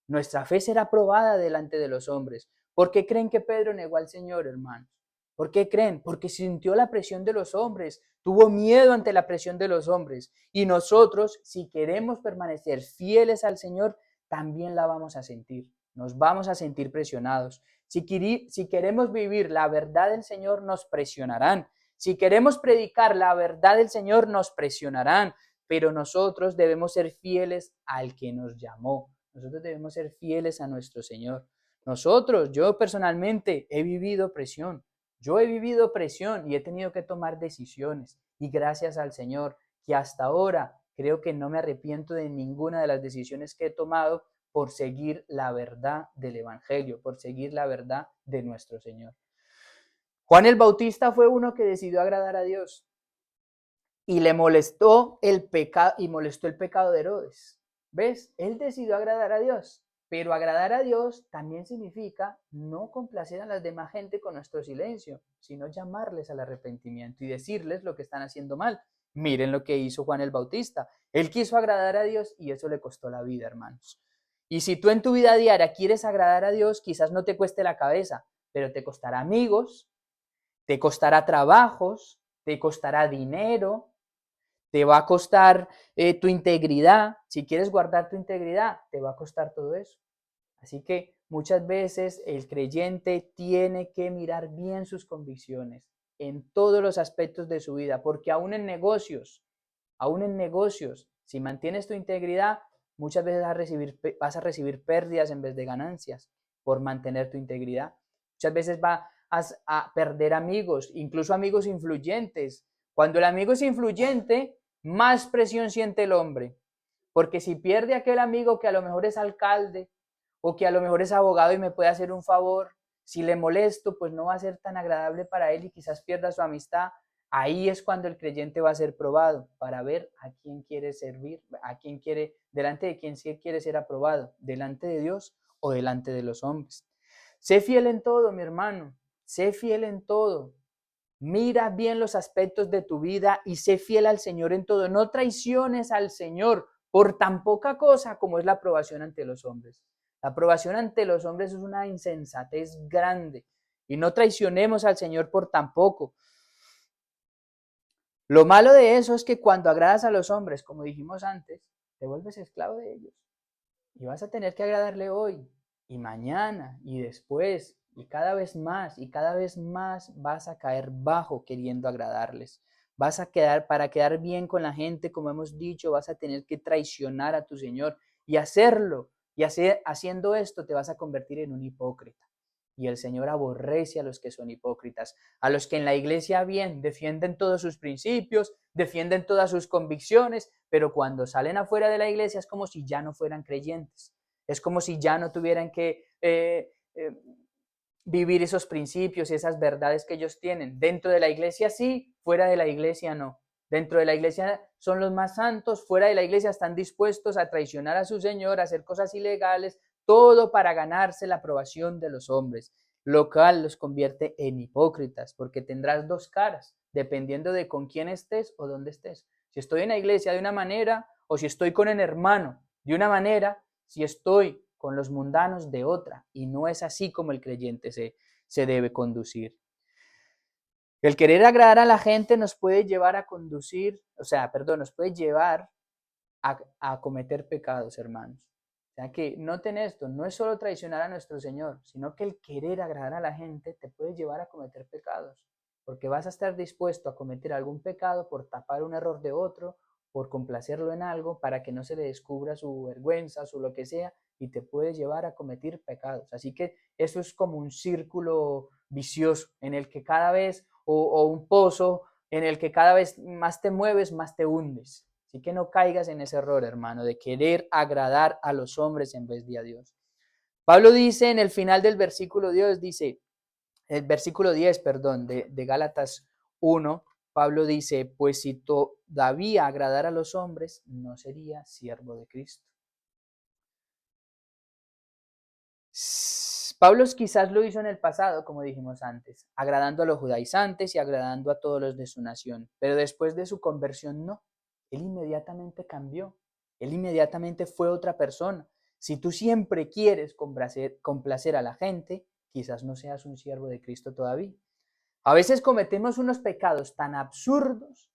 Nuestra fe será probada delante de los hombres. ¿Por qué creen que Pedro negó al Señor, hermanos? ¿Por qué creen? Porque sintió la presión de los hombres, tuvo miedo ante la presión de los hombres. Y nosotros, si queremos permanecer fieles al Señor, también la vamos a sentir. Nos vamos a sentir presionados. Si queremos vivir la verdad del Señor, nos presionarán. Si queremos predicar la verdad del Señor, nos presionarán. Pero nosotros debemos ser fieles al que nos llamó. Nosotros debemos ser fieles a nuestro Señor. Yo personalmente he vivido presión. Yo he vivido presión y he tenido que tomar decisiones. Y gracias al Señor, que hasta ahora creo que no me arrepiento de ninguna de las decisiones que he tomado por seguir la verdad del Evangelio, por seguir la verdad de nuestro Señor. Juan el Bautista fue uno que decidió agradar a Dios y le molestó el pecado y molestó el pecado de Herodes. ¿Ves? Él decidió agradar a Dios, pero agradar a Dios también significa no complacer a las demás gente con nuestro silencio, sino llamarles al arrepentimiento y decirles lo que están haciendo mal. Miren lo que hizo Juan el Bautista. Él quiso agradar a Dios y eso le costó la vida, hermanos. Y si tú en tu vida diaria quieres agradar a Dios, quizás no te cueste la cabeza, pero te costará amigos, te costará trabajos, te costará dinero, te va a costar tu integridad. Si quieres guardar tu integridad, te va a costar todo eso. Así que muchas veces el creyente tiene que mirar bien sus convicciones en todos los aspectos de su vida, porque aún en negocios, si mantienes tu integridad, muchas veces vas a recibir pérdidas en vez de ganancias por mantener tu integridad. Muchas veces vas a perder amigos, incluso amigos influyentes. Cuando el amigo es influyente, más presión siente el hombre, porque si pierde aquel amigo que a lo mejor es alcalde o que a lo mejor es abogado y me puede hacer un favor, si le molesto, pues no va a ser tan agradable para él y quizás pierda su amistad. Ahí es cuando el creyente va a ser probado para ver a quién quiere servir, delante de quién quiere ser aprobado, delante de Dios o delante de los hombres. Sé fiel en todo, mi hermano, sé fiel en todo. Mira bien los aspectos de tu vida y sé fiel al Señor en todo. No traiciones al Señor por tan poca cosa como es la aprobación ante los hombres. La aprobación ante los hombres es una insensatez grande y no traicionemos al Señor por tan poco. Lo malo de eso es que cuando agradas a los hombres, como dijimos antes, te vuelves esclavo de ellos y vas a tener que agradarle hoy y mañana y después y cada vez más vas a caer bajo queriendo agradarles. Para quedar bien con la gente, como hemos dicho, vas a tener que traicionar a tu Señor y haciendo esto te vas a convertir en un hipócrita. Y el Señor aborrece a los que son hipócritas, a los que en la iglesia bien defienden todos sus principios, defienden todas sus convicciones, pero cuando salen afuera de la iglesia es como si ya no fueran creyentes, es como si ya no tuvieran que vivir esos principios y esas verdades que ellos tienen. Dentro de la iglesia sí, fuera de la iglesia no. Dentro de la iglesia son los más santos, fuera de la iglesia están dispuestos a traicionar a su Señor, a hacer cosas ilegales, todo para ganarse la aprobación de los hombres, lo cual los convierte en hipócritas, porque tendrás dos caras, dependiendo de con quién estés o dónde estés. Si estoy en la iglesia de una manera, o si estoy con el hermano de una manera, si estoy con los mundanos de otra, y no es así como el creyente se debe conducir. El querer agradar a la gente nos puede llevar a nos puede llevar a cometer pecados, hermanos. O sea que noten esto, no es solo traicionar a nuestro Señor, sino que el querer agradar a la gente te puede llevar a cometer pecados, porque vas a estar dispuesto a cometer algún pecado por tapar un error de otro, por complacerlo en algo, para que no se le descubra su vergüenza, su lo que sea, y te puede llevar a cometer pecados. Así que eso es como un círculo vicioso en el que cada vez, o un pozo en el que cada vez más te mueves, más te hundes. Así que no caigas en ese error, hermano, de querer agradar a los hombres en vez de a Dios. Pablo dice en el final del versículo 10, el versículo 10, perdón, de Gálatas 1, Pablo dice, pues si todavía agradara a los hombres, no sería siervo de Cristo. Pablo quizás lo hizo en el pasado, como dijimos antes, agradando a los judaizantes y agradando a todos los de su nación, pero después de su conversión no. Él inmediatamente cambió, él inmediatamente fue otra persona. Si tú siempre quieres complacer a la gente, quizás no seas un siervo de Cristo todavía. A veces cometemos unos pecados tan absurdos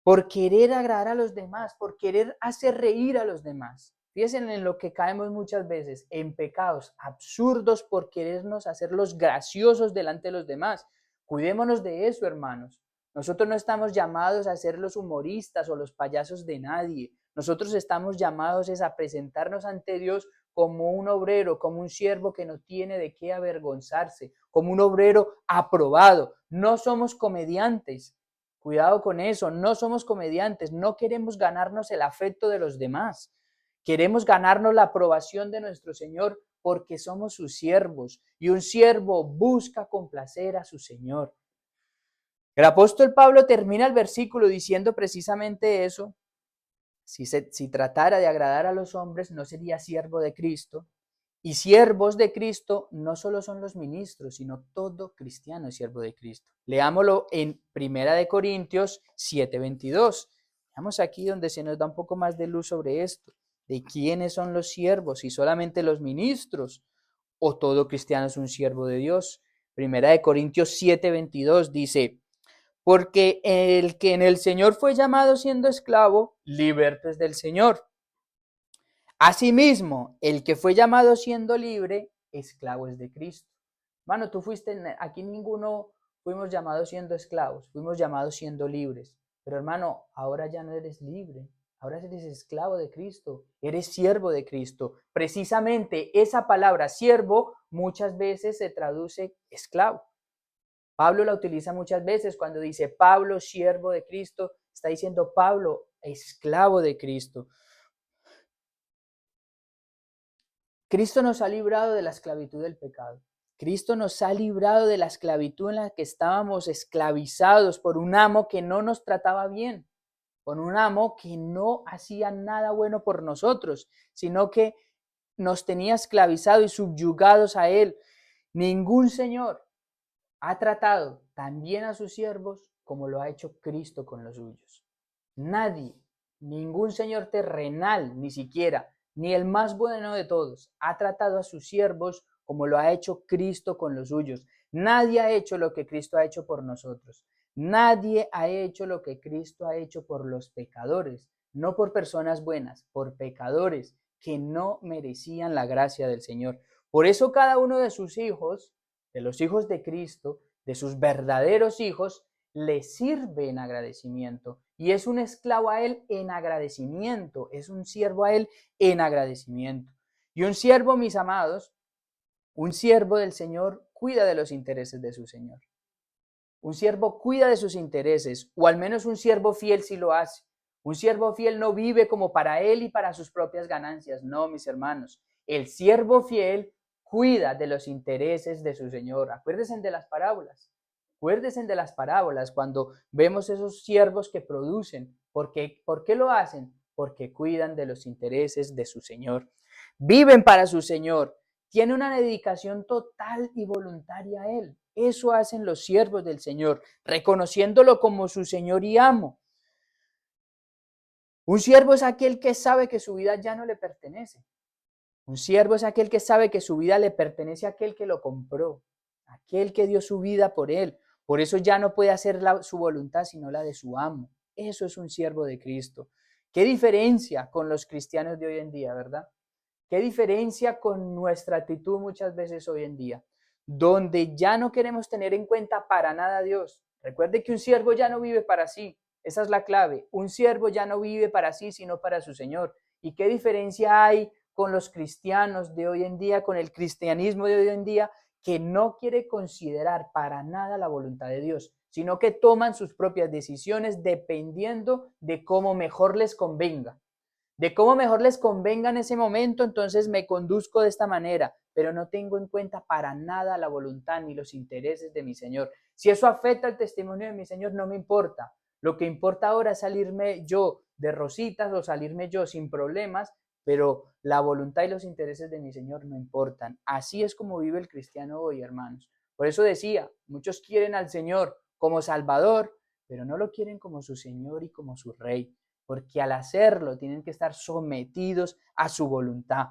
por querer agradar a los demás, por querer hacer reír a los demás. Fíjense en lo que caemos muchas veces, en pecados absurdos por querernos hacer los graciosos delante de los demás. Cuidémonos de eso, hermanos. Nosotros no estamos llamados a ser los humoristas o los payasos de nadie. Nosotros estamos llamados a presentarnos ante Dios como un obrero, como un siervo que no tiene de qué avergonzarse, como un obrero aprobado. No somos comediantes. Cuidado con eso, no somos comediantes, no queremos ganarnos el afecto de los demás. Queremos ganarnos la aprobación de nuestro Señor porque somos sus siervos y un siervo busca complacer a su Señor. El apóstol Pablo termina el versículo diciendo precisamente eso. Si tratara de agradar a los hombres, no sería siervo de Cristo. Y siervos de Cristo no solo son los ministros, sino todo cristiano es siervo de Cristo. Leámoslo en 1 Corintios 7:22. Veamos aquí donde se nos da un poco más de luz sobre esto. ¿De quiénes son los siervos? ¿Si solamente los ministros o todo cristiano es un siervo de Dios? Primera de Corintios 7:22 dice, porque el que en el Señor fue llamado siendo esclavo, liberto es del Señor. Asimismo, el que fue llamado siendo libre, esclavo es de Cristo. Hermano, aquí ninguno fuimos llamados siendo esclavos, fuimos llamados siendo libres. Pero hermano, ahora ya no eres libre, ahora eres esclavo de Cristo, eres siervo de Cristo. Precisamente esa palabra siervo muchas veces se traduce esclavo. Pablo la utiliza muchas veces cuando dice Pablo, siervo de Cristo, está diciendo Pablo, esclavo de Cristo. Cristo nos ha librado de la esclavitud del pecado. Cristo nos ha librado de la esclavitud en la que estábamos esclavizados por un amo que no nos trataba bien, por un amo que no hacía nada bueno por nosotros, sino que nos tenía esclavizados y subyugados a él. Ningún señor ha tratado tan bien a sus siervos como lo ha hecho Cristo con los suyos. Nadie, ningún señor terrenal, ni siquiera, ni el más bueno de todos, ha tratado a sus siervos como lo ha hecho Cristo con los suyos. Nadie ha hecho lo que Cristo ha hecho por nosotros. Nadie ha hecho lo que Cristo ha hecho por los pecadores, no por personas buenas, por pecadores que no merecían la gracia del Señor. Por eso cada uno de sus hijos, de los hijos de Cristo, de sus verdaderos hijos, le sirve en agradecimiento y es un esclavo a él en agradecimiento, es un siervo a él en agradecimiento. Y un siervo, mis amados, un siervo del Señor cuida de los intereses de su Señor. Un siervo cuida de sus intereses, o al menos un siervo fiel sí lo hace. Un siervo fiel no vive como para él y para sus propias ganancias. No, mis hermanos. El siervo fiel cuida de los intereses de su Señor. Acuérdense de las parábolas. Acuérdense de las parábolas cuando vemos esos siervos que producen. ¿Por qué lo hacen? Porque cuidan de los intereses de su Señor. Viven para su Señor. Tiene una dedicación total y voluntaria a Él. Eso hacen los siervos del Señor, reconociéndolo como su Señor y amo. Un siervo es aquel que sabe que su vida ya no le pertenece. Un siervo es aquel que sabe que su vida le pertenece a aquel que lo compró, aquel que dio su vida por él. Por eso ya no puede hacer su voluntad sino la de su amo. Eso es un siervo de Cristo. ¿Qué diferencia con los cristianos de hoy en día, verdad? ¿Qué diferencia con nuestra actitud muchas veces hoy en día? Donde ya no queremos tener en cuenta para nada a Dios. Recuerde que un siervo ya no vive para sí. Esa es la clave. Un siervo ya no vive para sí, sino para su Señor. ¿Y qué diferencia hay con los cristianos de hoy en día, con el cristianismo de hoy en día, que no quiere considerar para nada la voluntad de Dios, sino que toman sus propias decisiones dependiendo de cómo mejor les convenga? De cómo mejor les convenga en ese momento, entonces me conduzco de esta manera, pero no tengo en cuenta para nada la voluntad ni los intereses de mi Señor. Si eso afecta el testimonio de mi Señor, no me importa. Lo que importa ahora es salirme yo de rositas o salirme yo sin problemas, pero la voluntad y los intereses de mi Señor no importan. Así es como vive el cristiano hoy, hermanos. Por eso decía, muchos quieren al Señor como Salvador, pero no lo quieren como su Señor y como su Rey, porque al hacerlo tienen que estar sometidos a su voluntad.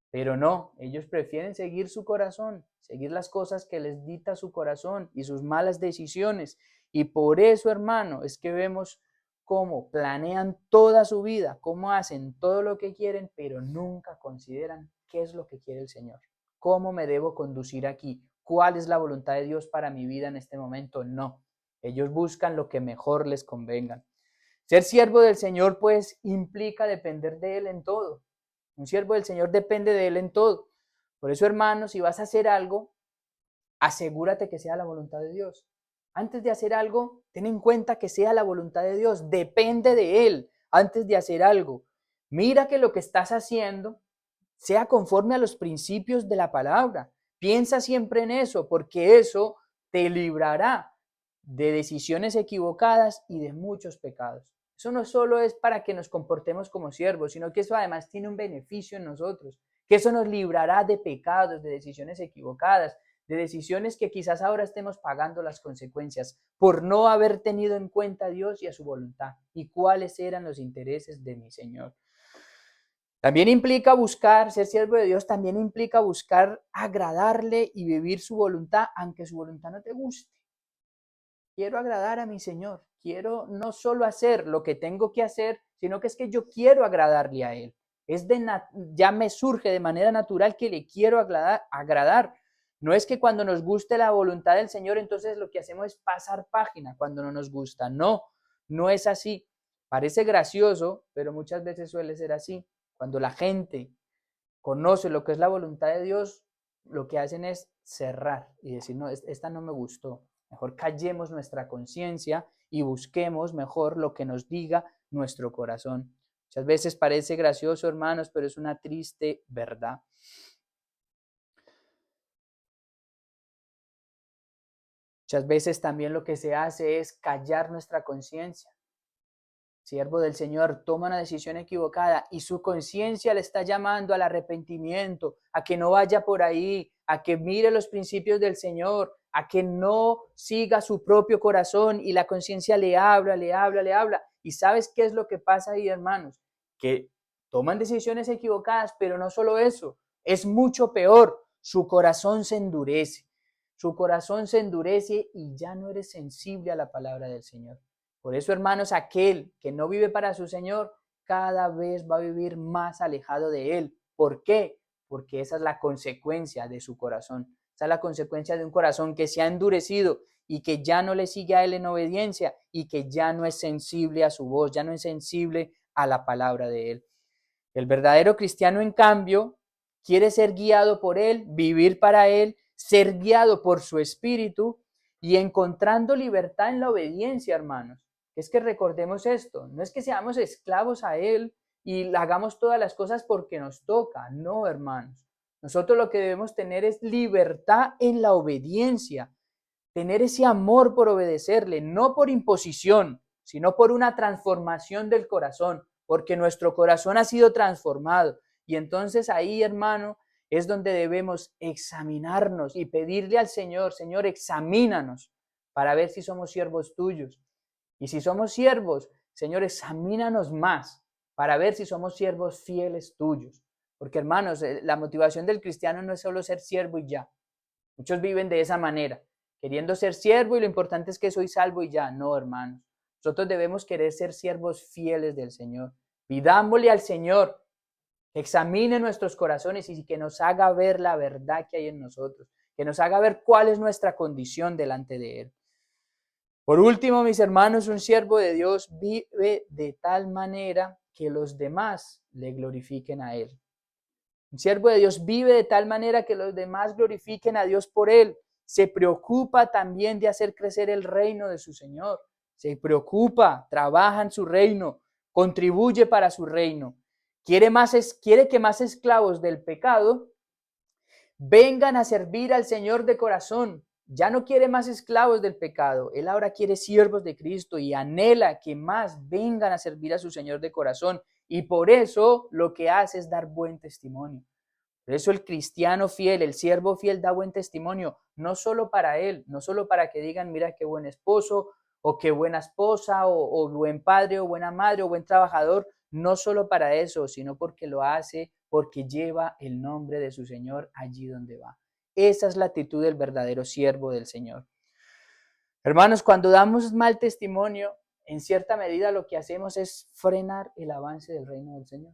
Pero no, ellos prefieren seguir su corazón, seguir las cosas que les dicta su corazón y sus malas decisiones. Y por eso, hermano, es que vemos cómo planean toda su vida, cómo hacen todo lo que quieren, pero nunca consideran qué es lo que quiere el Señor. ¿Cómo me debo conducir aquí? ¿Cuál es la voluntad de Dios para mi vida en este momento? No, ellos buscan lo que mejor les convenga. Ser siervo del Señor, pues, implica depender de Él en todo. Un siervo del Señor depende de Él en todo. Por eso, hermanos, si vas a hacer algo, asegúrate que sea la voluntad de Dios. Antes de hacer algo, ten en cuenta que sea la voluntad de Dios. Depende de Él antes de hacer algo. Mira que lo que estás haciendo sea conforme a los principios de la palabra. Piensa siempre en eso, porque eso te librará de decisiones equivocadas y de muchos pecados. Eso no solo es para que nos comportemos como siervos, sino que eso además tiene un beneficio en nosotros, que eso nos librará de pecados, de decisiones equivocadas, de decisiones que quizás ahora estemos pagando las consecuencias por no haber tenido en cuenta a Dios y a su voluntad y cuáles eran los intereses de mi Señor. También implica buscar, ser siervo de Dios también implica buscar agradarle y vivir su voluntad, aunque su voluntad no te guste. Quiero agradar a mi Señor, quiero no solo hacer lo que tengo que hacer, sino que es que yo quiero agradarle a Él. Ya me surge de manera natural que le quiero agradar. No es que cuando nos guste la voluntad del Señor, entonces lo que hacemos es pasar página cuando no nos gusta. No, no es así. Parece gracioso, pero muchas veces suele ser así. Cuando la gente conoce lo que es la voluntad de Dios, lo que hacen es cerrar y decir, no, esta no me gustó. Mejor callemos nuestra conciencia y busquemos mejor lo que nos diga nuestro corazón. Muchas veces parece gracioso, hermanos, pero es una triste verdad. Muchas veces también lo que se hace es callar nuestra conciencia. Siervo del Señor toma una decisión equivocada y su conciencia le está llamando al arrepentimiento, a que no vaya por ahí, a que mire los principios del Señor, a que no siga su propio corazón, y la conciencia le habla, le habla, le habla. ¿Y sabes qué es lo que pasa ahí, hermanos? Que toman decisiones equivocadas, pero no solo eso, es mucho peor, su corazón se endurece. Su corazón se endurece y ya no eres sensible a la palabra del Señor. Por eso, hermanos, aquel que no vive para su Señor, cada vez va a vivir más alejado de Él. ¿Por qué? Porque esa es la consecuencia de su corazón. Esa es la consecuencia de un corazón que se ha endurecido y que ya no le sigue a Él en obediencia y que ya no es sensible a su voz, ya no es sensible a la palabra de Él. El verdadero cristiano, en cambio, quiere ser guiado por Él, vivir para Él, ser guiado por su espíritu y encontrando libertad en la obediencia, hermanos. Es que recordemos esto, no es que seamos esclavos a Él y hagamos todas las cosas porque nos toca, no, hermanos. Nosotros lo que debemos tener es libertad en la obediencia, tener ese amor por obedecerle, no por imposición, sino por una transformación del corazón, porque nuestro corazón ha sido transformado. Y entonces ahí, hermano, es donde debemos examinarnos y pedirle al Señor, Señor, examínanos para ver si somos siervos tuyos. Y si somos siervos, Señor, examínanos más para ver si somos siervos fieles tuyos. Porque, hermanos, la motivación del cristiano no es solo ser siervo y ya. Muchos viven de esa manera, queriendo ser siervo y lo importante es que soy salvo y ya. No, hermanos. Nosotros debemos querer ser siervos fieles del Señor. Pidámosle al Señor que examine nuestros corazones y que nos haga ver la verdad que hay en nosotros, que nos haga ver cuál es nuestra condición delante de Él. Por último, mis hermanos, un siervo de Dios vive de tal manera que los demás le glorifiquen a Él. Un siervo de Dios vive de tal manera que los demás glorifiquen a Dios por él. Se preocupa también de hacer crecer el reino de su Señor. Se preocupa, trabaja en su reino, contribuye para su reino. Quiere que más esclavos del pecado vengan a servir al Señor de corazón. Ya no quiere más esclavos del pecado. Él ahora quiere siervos de Cristo y anhela que más vengan a servir a su Señor de corazón. Y por eso lo que hace es dar buen testimonio. Por eso el cristiano fiel, el siervo fiel da buen testimonio, no solo para él, no solo para que digan, mira qué buen esposo, o qué buena esposa, o buen padre, o buena madre, o buen trabajador, no solo para eso, sino porque lo hace, porque lleva el nombre de su Señor allí donde va. Esa es la actitud del verdadero siervo del Señor. Hermanos, cuando damos mal testimonio, en cierta medida lo que hacemos es frenar el avance del reino del Señor.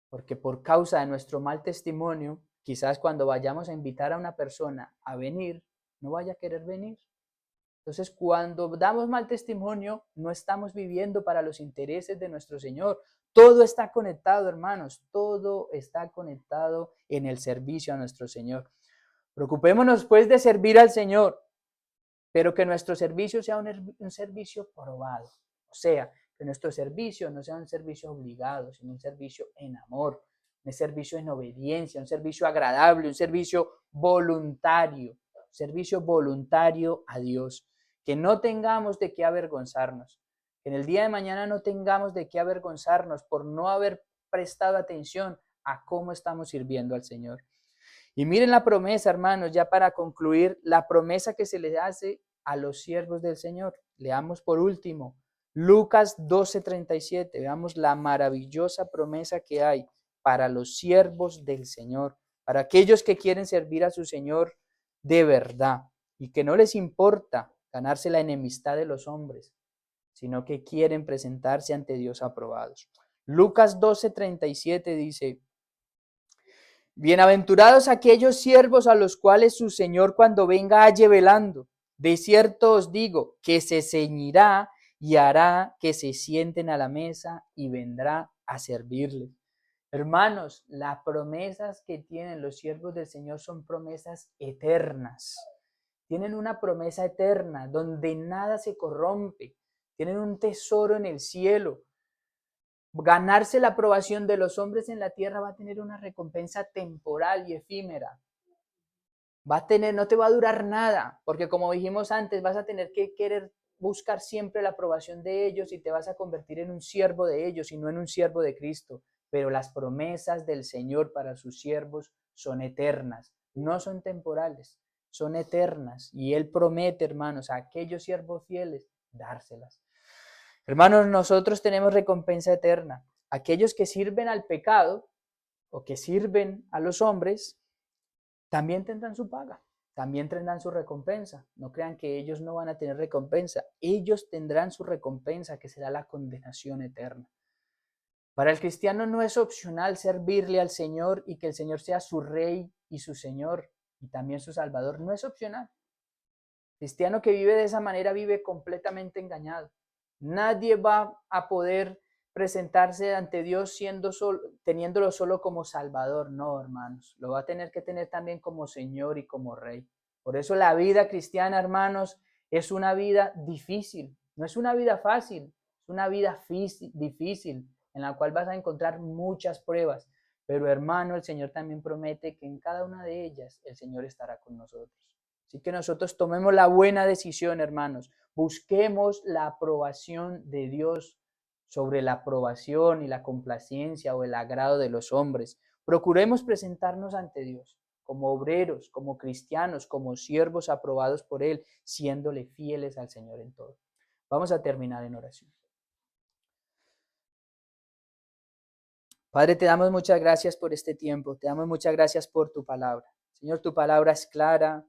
Porque por causa de nuestro mal testimonio, quizás cuando vayamos a invitar a una persona a venir, no vaya a querer venir. Entonces, cuando damos mal testimonio, no estamos viviendo para los intereses de nuestro Señor. Todo está conectado, hermanos, todo está conectado en el servicio a nuestro Señor. Preocupémonos, pues, de servir al Señor, pero que nuestro servicio sea un servicio probado. O sea, que nuestro servicio no sea un servicio obligado, sino un servicio en amor, un servicio en obediencia, un servicio agradable, un servicio voluntario a Dios. Que no tengamos de qué avergonzarnos, que en el día de mañana no tengamos de qué avergonzarnos por no haber prestado atención a cómo estamos sirviendo al Señor. Y miren la promesa, hermanos, ya para concluir, la promesa que se le hace a los siervos del Señor. Leamos por último Lucas 12:37. Veamos la maravillosa promesa que hay para los siervos del Señor, para aquellos que quieren servir a su Señor de verdad y que no les importa ganarse la enemistad de los hombres, sino que quieren presentarse ante Dios aprobados. Lucas 12:37 dice: bienaventurados aquellos siervos a los cuales su Señor cuando venga halle velando. De cierto os digo que se ceñirá y hará que se sienten a la mesa y vendrá a servirles. Hermanos, las promesas que tienen los siervos del Señor son promesas eternas. Tienen una promesa eterna donde nada se corrompe. Tienen un tesoro en el cielo. Ganarse la aprobación de los hombres en la tierra va a tener una recompensa temporal y efímera. No te va a durar nada, porque como dijimos antes, vas a tener que querer buscar siempre la aprobación de ellos y te vas a convertir en un siervo de ellos y no en un siervo de Cristo. Pero las promesas del Señor para sus siervos son eternas, no son temporales, son eternas. Y Él promete, hermanos, a aquellos siervos fieles, dárselas. Hermanos, nosotros tenemos recompensa eterna. Aquellos que sirven al pecado o que sirven a los hombres, también tendrán su paga, también tendrán su recompensa. No crean que ellos no van a tener recompensa. Ellos tendrán su recompensa, que será la condenación eterna. Para el cristiano no es opcional servirle al Señor y que el Señor sea su Rey y su Señor y también su Salvador. No es opcional. El cristiano que vive de esa manera vive completamente engañado. Nadie va a poder presentarse ante Dios teniéndolo solo como Salvador. No, hermanos, lo va a tener que tener también como Señor y como Rey. Por eso la vida cristiana, hermanos, es una vida difícil. No es una vida fácil, es una vida difícil en la cual vas a encontrar muchas pruebas. Pero hermano, el Señor también promete que en cada una de ellas el Señor estará con nosotros. Así que nosotros tomemos la buena decisión, hermanos. Busquemos la aprobación de Dios sobre la aprobación y la complacencia o el agrado de los hombres. Procuremos presentarnos ante Dios como obreros, como cristianos, como siervos aprobados por Él, siéndole fieles al Señor en todo. Vamos a terminar en oración. Padre, te damos muchas gracias por este tiempo, te damos muchas gracias por tu palabra. Señor, tu palabra es clara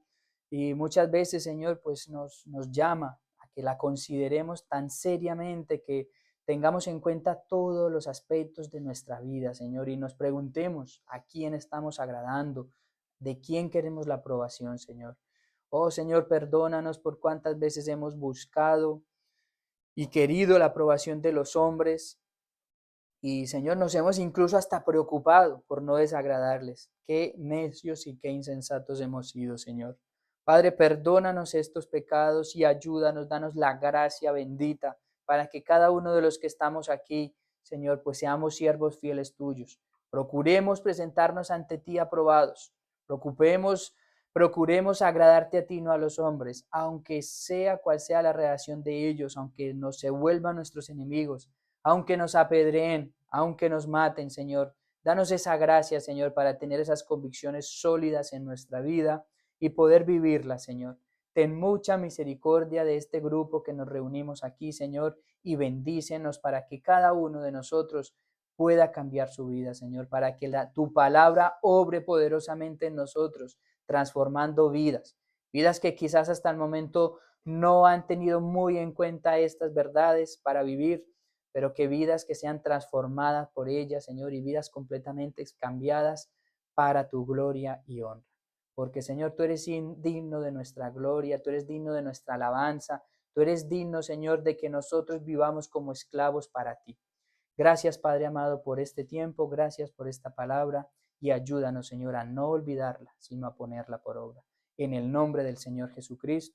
y muchas veces, Señor, pues nos llama a que la consideremos tan seriamente, que tengamos en cuenta todos los aspectos de nuestra vida, Señor, y nos preguntemos a quién estamos agradando, de quién queremos la aprobación, Señor. Oh, Señor, perdónanos por cuántas veces hemos buscado y querido la aprobación de los hombres. Y Señor, nos hemos incluso hasta preocupado por no desagradarles. Qué necios y qué insensatos hemos sido, Señor. Padre, perdónanos estos pecados y ayúdanos, danos la gracia bendita para que cada uno de los que estamos aquí, Señor, pues seamos siervos fieles tuyos. Procuremos presentarnos ante ti aprobados. Procuremos agradarte a ti, no a los hombres, aunque sea cual sea la reacción de ellos, aunque nos se vuelvan nuestros enemigos, aunque nos apedreen, aunque nos maten, Señor. Danos esa gracia, Señor, para tener esas convicciones sólidas en nuestra vida y poder vivirlas, Señor. Ten mucha misericordia de este grupo que nos reunimos aquí, Señor, y bendícenos para que cada uno de nosotros pueda cambiar su vida, Señor, para que tu palabra obre poderosamente en nosotros, transformando vidas que quizás hasta el momento no han tenido muy en cuenta estas verdades para vivir, pero que vidas que sean transformadas por ella, Señor, y vidas completamente cambiadas para tu gloria y honra. Porque, Señor, tú eres digno de nuestra gloria, tú eres digno de nuestra alabanza, tú eres digno, Señor, de que nosotros vivamos como esclavos para ti. Gracias, Padre amado, por este tiempo, gracias por esta palabra y ayúdanos, Señor, a no olvidarla, sino a ponerla por obra. En el nombre del Señor Jesucristo.